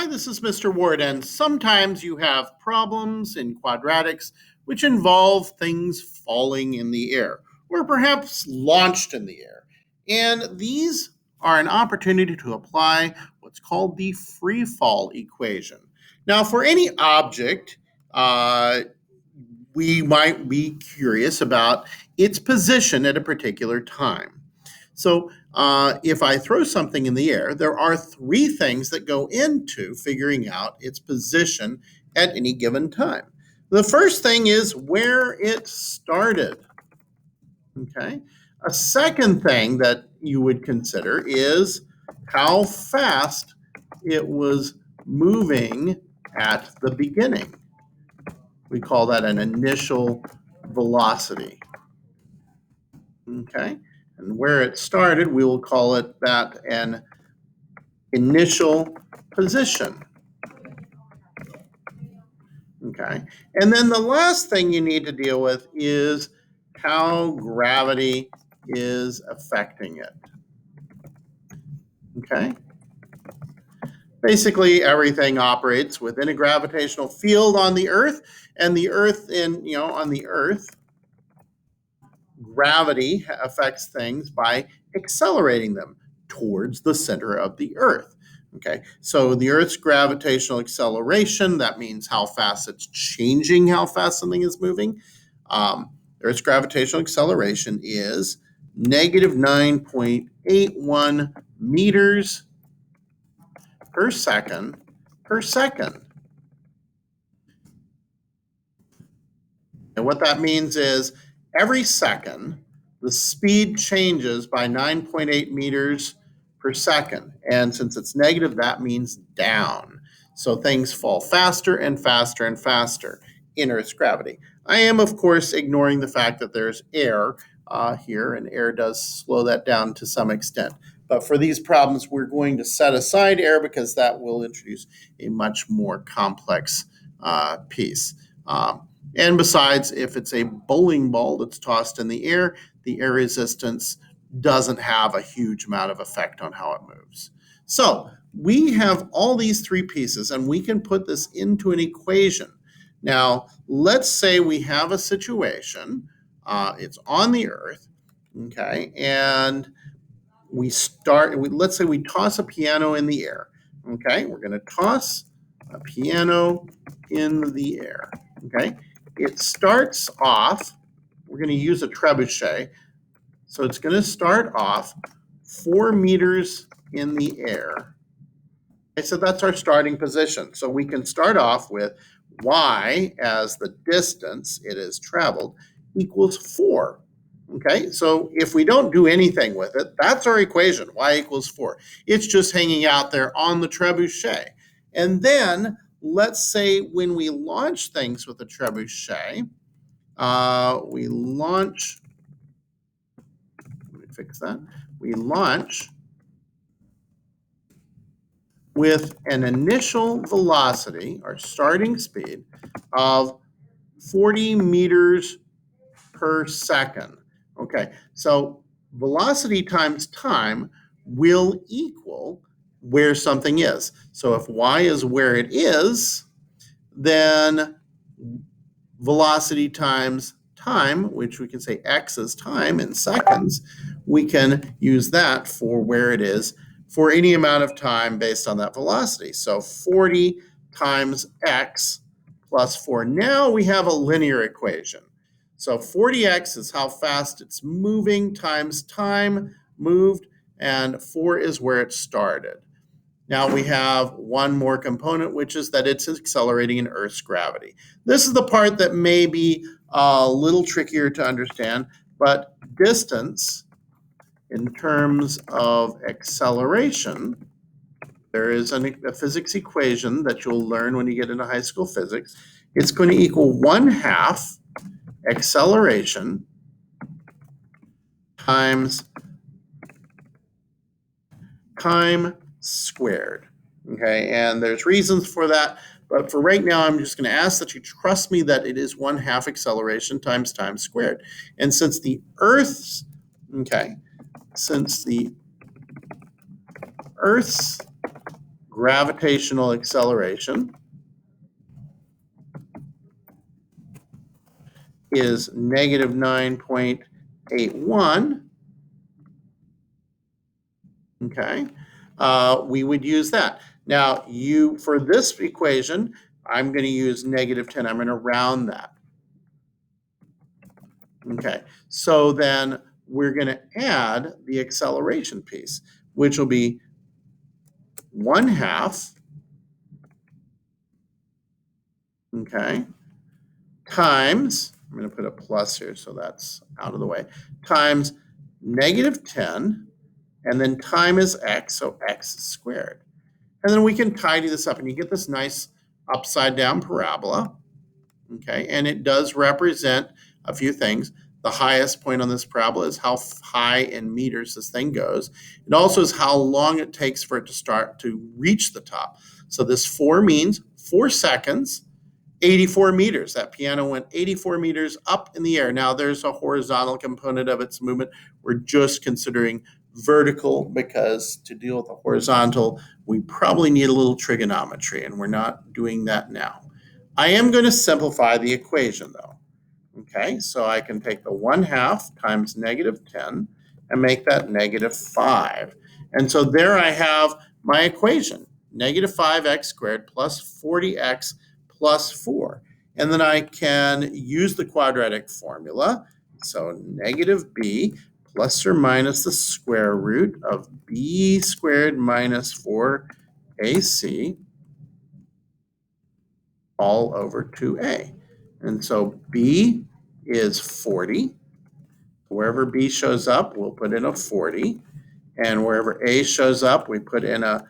Hi, this is Mr. Ward, and sometimes you have problems in quadratics which involve things falling in the air or perhaps launched in the air. And these are an opportunity to apply what's called the Freefall equation. Now, for any object, we might be curious about its position at a particular time. So if I throw something in the air, there are three things that go into figuring out its position at any given time. The first thing is where it started. Okay. A second thing that you would consider is how fast it was moving at the beginning. We call that an initial velocity. Okay. And where it started, we will call it that an initial position. Okay. And then the last thing you need to deal with is how gravity is affecting it. Okay. Basically, everything operates within a gravitational field on the Earth, and the Earth on the Earth, gravity affects things by accelerating them towards the center of the Earth. Okay, so the Earth's gravitational acceleration, that means how fast it's changing, how fast something is moving. Earth's gravitational acceleration is negative 9.81 meters per second per second. And what that means is every second, the speed changes by 9.8 meters per second. And since it's negative, that means down. So things fall faster and faster and faster in Earth's gravity. I am, of course, ignoring the fact that there's air here, and air does slow that down to some extent. But for these problems, we're going to set aside air because that will introduce a much more complex piece. And besides, if it's a bowling ball that's tossed in the air resistance doesn't have a huge amount of effect on how it moves. So we have all these three pieces, and we can put this into an equation. Now, let's say we have a situation, it's on the Earth, okay, and let's say we toss a piano in the air, okay? We're going to toss a piano in the air, okay? It starts off, we're going to use a trebuchet, so it's going to start off 4 meters in the air. Okay, so that's our starting position. So we can start off with y as the distance it has traveled equals 4. Okay, so if we don't do anything with it, that's our equation, y equals 4. It's just hanging out there on the trebuchet. And then let's say when we launch things with a trebuchet, we launch with an initial velocity, or starting speed, of 40 meters per second. Okay, so velocity times time will equal where something is. So if y is where it is, then velocity times time, which we can say x is time in seconds, we can use that for where it is for any amount of time based on that velocity. So 40 times x plus 4. Now we have a linear equation. So 40x is how fast it's moving times time moved, and 4 is where it started. Now we have one more component, which is that it's accelerating in Earth's gravity. This is the part that may be a little trickier to understand, but distance in terms of acceleration, there is a physics equation that you'll learn when you get into high school physics. It's going to equal 1/2 acceleration times time squared. Okay, and there's reasons for that, but for right now, I'm just going to ask that you trust me that it is 1/2 acceleration times time squared. And since the Earth's gravitational acceleration is negative 9.81, okay, we would use that. Now, for this equation, I'm going to use negative 10. I'm going to round that. Okay, so then we're going to add the acceleration piece, which will be 1/2, okay, times, I'm going to put a plus here so that's out of the way, times negative 10, and then time is x, so x squared. And then we can tidy this up, and you get this nice upside down parabola, okay, and it does represent a few things. The highest point on this parabola is how high in meters this thing goes. It also is how long it takes for it to start to reach the top. So this 4 means 4 seconds, 84 meters. That piano went 84 meters up in the air. Now there's a horizontal component of its movement. We're just considering vertical because to deal with the horizontal, we probably need a little trigonometry, and we're not doing that now. I am going to simplify the equation though. Okay, so I can take the 1/2 times negative 10 and make that negative 5. And so there I have my equation, negative 5x squared plus 40x plus 4. And then I can use the quadratic formula. So negative b plus or minus the square root of b squared minus 4ac all over 2a. And so b is 40. Wherever b shows up, we'll put in a 40. And wherever a shows up, we put in a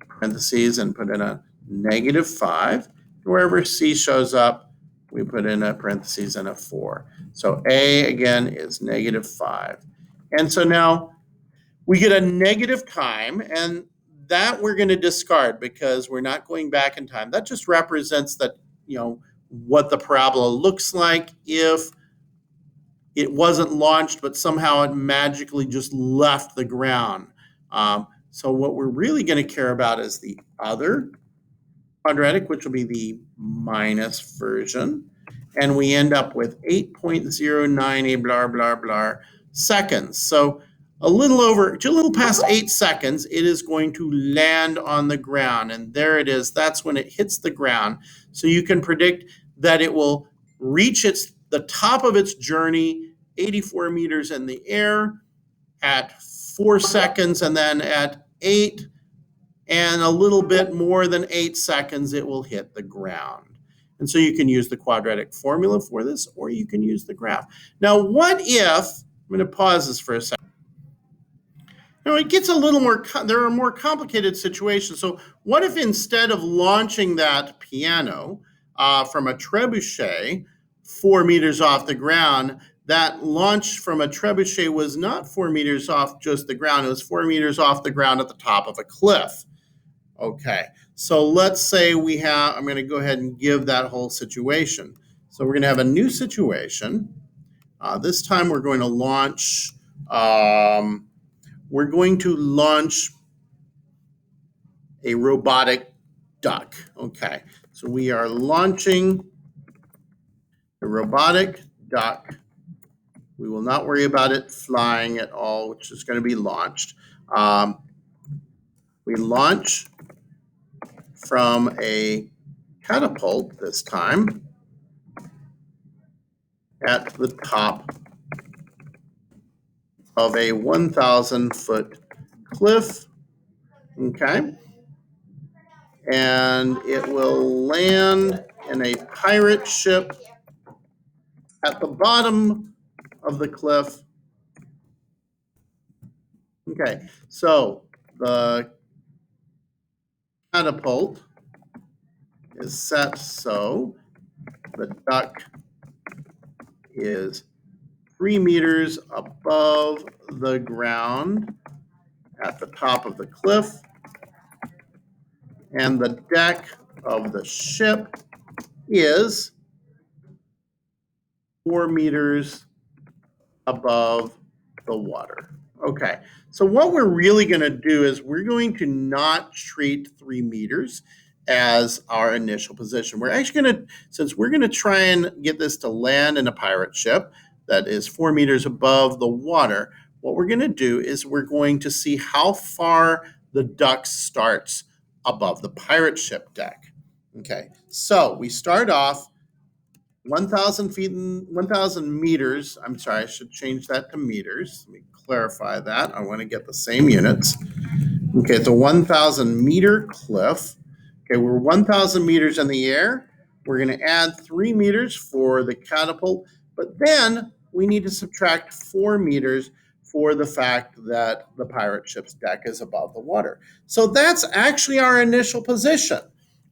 parentheses and put in a negative 5. Wherever c shows up, we put in a parentheses and a 4. So a, again, is negative 5. And so now we get a negative time, and that we're going to discard because we're not going back in time. That just represents that, what the parabola looks like if it wasn't launched, but somehow it magically just left the ground. So what we're really going to care about is the other quadratic, which will be the minus version. And we end up with 8.09 blah, blah, blah seconds. So a little past 8 seconds, it is going to land on the ground. And there it is. That's when it hits the ground. So you can predict that it will reach the top of its journey, 84 meters in the air, at 4 seconds, and then at 8 and a little bit more than 8 seconds, it will hit the ground. And so you can use the quadratic formula for this, or you can use the graph. Now, what if, I'm going to pause this for a second. Now, it gets a little more, there are more complicated situations. So what if instead of launching that piano from a trebuchet 4 meters off the ground, that launch from a trebuchet was not 4 meters off just the ground, it was 4 meters off the ground at the top of a cliff. Okay, so let's say I'm going to go ahead and give that whole situation. So we're going to have a new situation. This time we're going to launch a robotic duck. Okay, so we are launching a robotic duck. We will not worry about it flying at all, which is going to be launched. We launch from a catapult this time at the top of a 1,000-foot cliff, okay? And it will land in a pirate ship at the bottom of the cliff. Okay, so the catapult is set so the duck is 3 meters above the ground at the top of the cliff, and the deck of the ship is 4 meters above the water. Okay, so what we're really going to do is we're going to not treat 3 meters as our initial position. We're actually going to, since we're going to try and get this to land in a pirate ship that is 4 meters above the water, what we're going to do is we're going to see how far the duck starts above the pirate ship deck. Okay, so we start off 1,000 feet and 1,000 meters. I'm sorry, I should change that to meters. Let me clarify that. I want to get the same units. Okay, it's a 1,000 meter cliff. Okay, we're 1,000 meters in the air. We're going to add 3 meters for the catapult, but then we need to subtract 4 meters for the fact that the pirate ship's deck is above the water. So that's actually our initial position.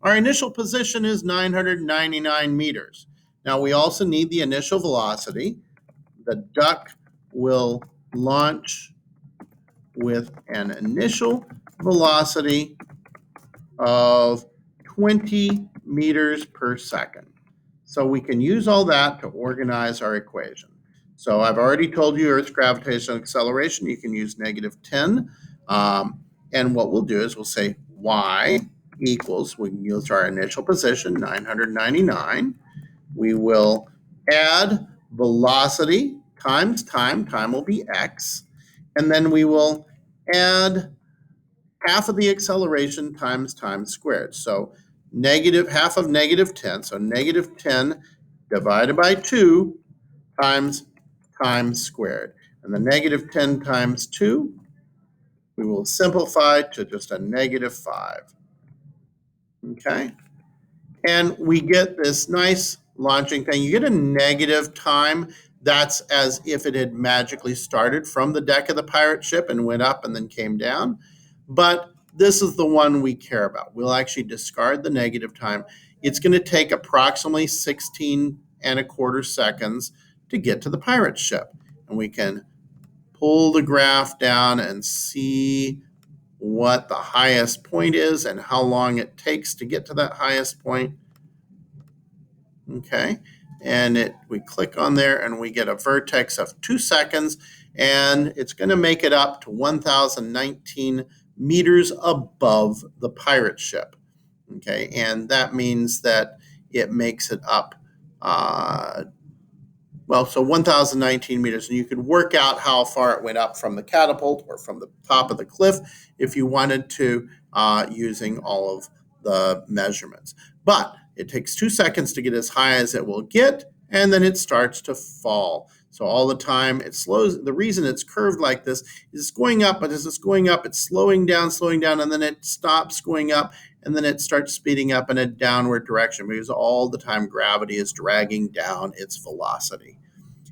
Our initial position is 999 meters. Now we also need the initial velocity. The duck will launch with an initial velocity of 20 meters per second. So we can use all that to organize our equation. So I've already told you Earth's gravitational acceleration. You can use -10. And what we'll do is we'll say y equals, we can use our initial position, 999. We will add velocity times time. Time will be x. And then we will add half of the acceleration times time squared. So negative half of -10. So -10 divided by 2 times time squared. And the -10 times 2, we will simplify to just a -5. Okay? And we get this nice launching thing. You get a negative time. That's as if it had magically started from the deck of the pirate ship and went up and then came down. But this is the one we care about. We'll actually discard the negative time. It's going to take approximately 16 1/4 seconds to get to the pirate ship. And we can pull the graph down and see what the highest point is and how long it takes to get to that highest point. Okay, and we click on there and we get a vertex of 2 seconds, and it's going to make it up to 1,019 meters above the pirate ship. Okay, and that means that it makes it up so 1,019 meters, and you could work out how far it went up from the catapult or from the top of the cliff if you wanted to, using all of the measurements. But it takes 2 seconds to get as high as it will get, and then it starts to fall. So all the time it slows. The reason it's curved like this is it's going up, but as it's going up, it's slowing down, and then it stops going up, and then it starts speeding up in a downward direction because all the time gravity is dragging down its velocity.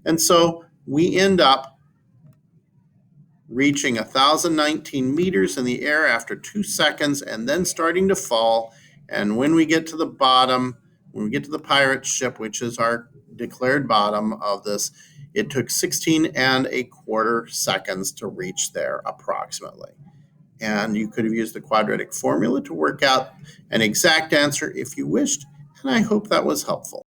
And so we end up reaching 1,019 meters in the air after 2 seconds and then starting to fall. And when we get to the bottom, when we get to the pirate ship, which is our declared bottom of this, it took 16 1/4 seconds to reach there approximately. And you could have used the quadratic formula to work out an exact answer if you wished. And I hope that was helpful.